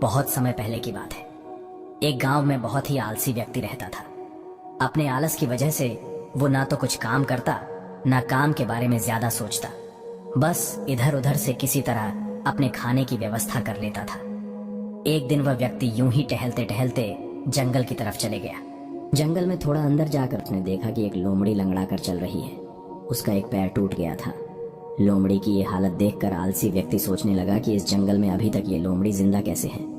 बहुत समय पहले की बात है। एक गांव में बहुत ही आलसी व्यक्ति रहता था। अपने आलस की वजह से वो ना तो कुछ काम करता, ना काम के बारे में ज्यादा सोचता, बस इधर उधर से किसी तरह अपने खाने की व्यवस्था कर लेता था। एक दिन वह व्यक्ति यूं ही टहलते टहलते जंगल की तरफ चले गया। जंगल में थोड़ा अंदर जाकर उसने देखा कि एक लोमड़ी लंगड़ा कर चल रही है। उसका एक पैर टूट गया था। लोमड़ी की ये हालत देखकर आलसी व्यक्ति सोचने लगा कि इस जंगल में अभी तक ये लोमड़ी जिंदा कैसे है।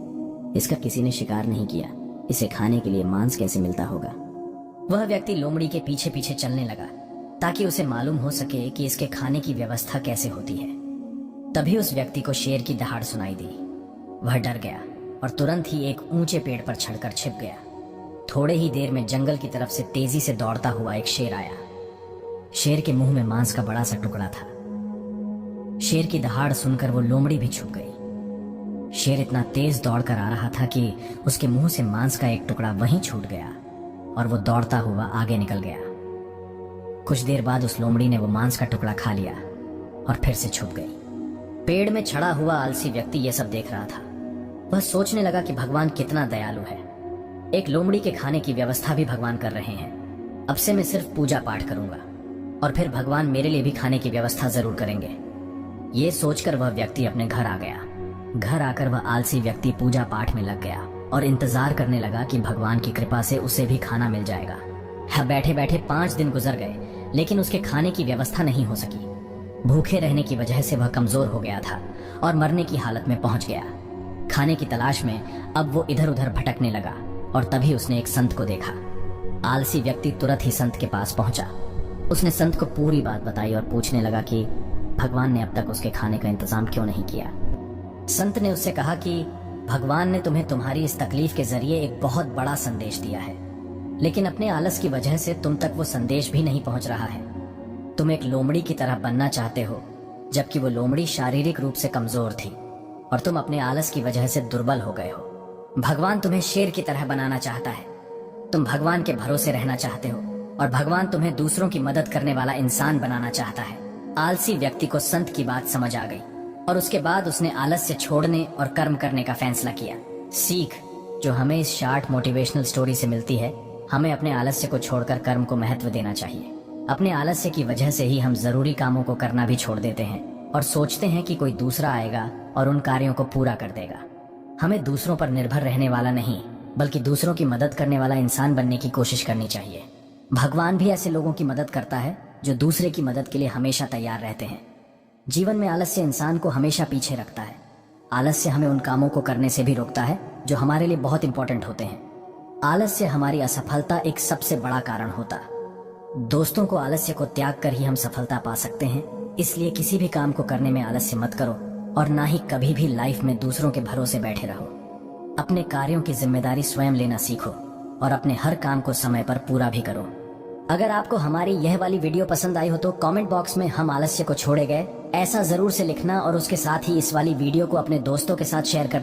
इसका किसी ने शिकार नहीं किया, इसे खाने के लिए मांस कैसे मिलता होगा। वह व्यक्ति लोमड़ी के पीछे पीछे चलने लगा ताकि उसे मालूम हो सके कि इसके खाने की व्यवस्था कैसे होती है। तभी उस व्यक्ति को शेर की दहाड़ सुनाई दी। वह डर गया और तुरंत ही एक ऊंचे पेड़ पर चढ़कर छिप गया। थोड़े ही देर में जंगल की तरफ से तेजी से दौड़ता हुआ एक शेर आया। शेर के मुंह में मांस का बड़ा सा टुकड़ा था। शेर की दहाड़ सुनकर वो लोमड़ी भी छुप गई। शेर इतना तेज दौड़कर आ रहा था कि उसके मुंह से मांस का एक टुकड़ा वहीं छूट गया और वो दौड़ता हुआ आगे निकल गया। कुछ देर बाद उस लोमड़ी ने वो मांस का टुकड़ा खा लिया और फिर से छुप गई। पेड़ में चढ़ा हुआ आलसी व्यक्ति ये सब देख रहा था। वह सोचने लगा कि भगवान कितना दयालु है। एक लोमड़ी के खाने की व्यवस्था भी भगवान कर रहे हैं। अब से मैं सिर्फ पूजा पाठ करूंगा और फिर भगवान मेरे लिए भी खाने की व्यवस्था जरूर करेंगे। ये सोचकर वह व्यक्ति अपने घर आ गया। घर आकर वह आलसी व्यक्ति पूजा पाठ में लग गया और इंतजार करने लगा कि भगवान की कृपा से उसे भी खाना मिल जाएगा। बैठे बैठे 5 दिन गुजर गए, लेकिन उसके खाने की व्यवस्था नहीं हो सकी। भूखे रहने की वजह से वह कमजोर हो गया था और मरने की हालत में पहुंच गया। खाने की तलाश में अब वो इधर उधर भटकने लगा और तभी उसने एक संत को देखा। आलसी व्यक्ति तुरंत ही संत के पास पहुंचा। उसने संत को पूरी बात बताई और पूछने लगा कि भगवान ने अब तक उसके खाने का इंतजाम क्यों नहीं किया। संत ने उससे कहा कि भगवान ने तुम्हें तुम्हारी इस तकलीफ के जरिए एक बहुत बड़ा संदेश दिया है, लेकिन अपने आलस की वजह से तुम तक वो संदेश भी नहीं पहुंच रहा है। तुम एक लोमड़ी की तरह बनना चाहते हो, जबकि वो लोमड़ी शारीरिक रूप से कमजोर थी और तुम अपने आलस की वजह से दुर्बल हो गए हो। भगवान तुम्हें शेर की तरह बनाना चाहता है। तुम भगवान के भरोसे रहना चाहते हो और भगवान तुम्हें दूसरों की मदद करने वाला इंसान बनाना चाहता है। आलसी व्यक्ति को संत की बात समझ आ गई और उसके बाद उसने आलस्य छोड़ने और कर्म करने का फैसला किया। सीख जो हमें इस शार्ट मोटिवेशनल स्टोरी से मिलती है, हमें अपने आलस्य को छोड़कर कर्म को महत्व देना चाहिए। अपने आलस्य की वजह से ही हम जरूरी कामों को करना भी छोड़ देते हैं और सोचते हैं कि कोई दूसरा आएगा और उन कार्यों को पूरा कर देगा। हमें दूसरों पर निर्भर रहने वाला नहीं, बल्कि दूसरों की मदद करने वाला इंसान बनने की कोशिश करनी चाहिए। भगवान भी ऐसे लोगों की मदद करता है जो दूसरे की मदद के लिए हमेशा तैयार रहते हैं। जीवन में आलस्य इंसान को हमेशा पीछे रखता है। आलस्य हमें उन कामों को करने से भी रोकता है जो हमारे लिए बहुत इंपॉर्टेंट होते हैं। आलस्य हमारी असफलता एक सबसे बड़ा कारण होता। दोस्तों को आलस्य को त्याग कर ही हम सफलता पा सकते हैं, इसलिए किसी भी काम को करने में आलस्य मत करो और ना ही कभी भी लाइफ में दूसरों के भरोसे बैठे रहो। अपने कार्यों की जिम्मेदारी स्वयं लेना सीखो और अपने हर काम को समय पर पूरा भी करो। अगर आपको हमारी यह वाली वीडियो पसंद आई हो तो कमेंट बॉक्स में हम आलस्य को छोड़े गए ऐसा जरूर से लिखना और उसके साथ ही इस वाली वीडियो को अपने दोस्तों के साथ शेयर करना।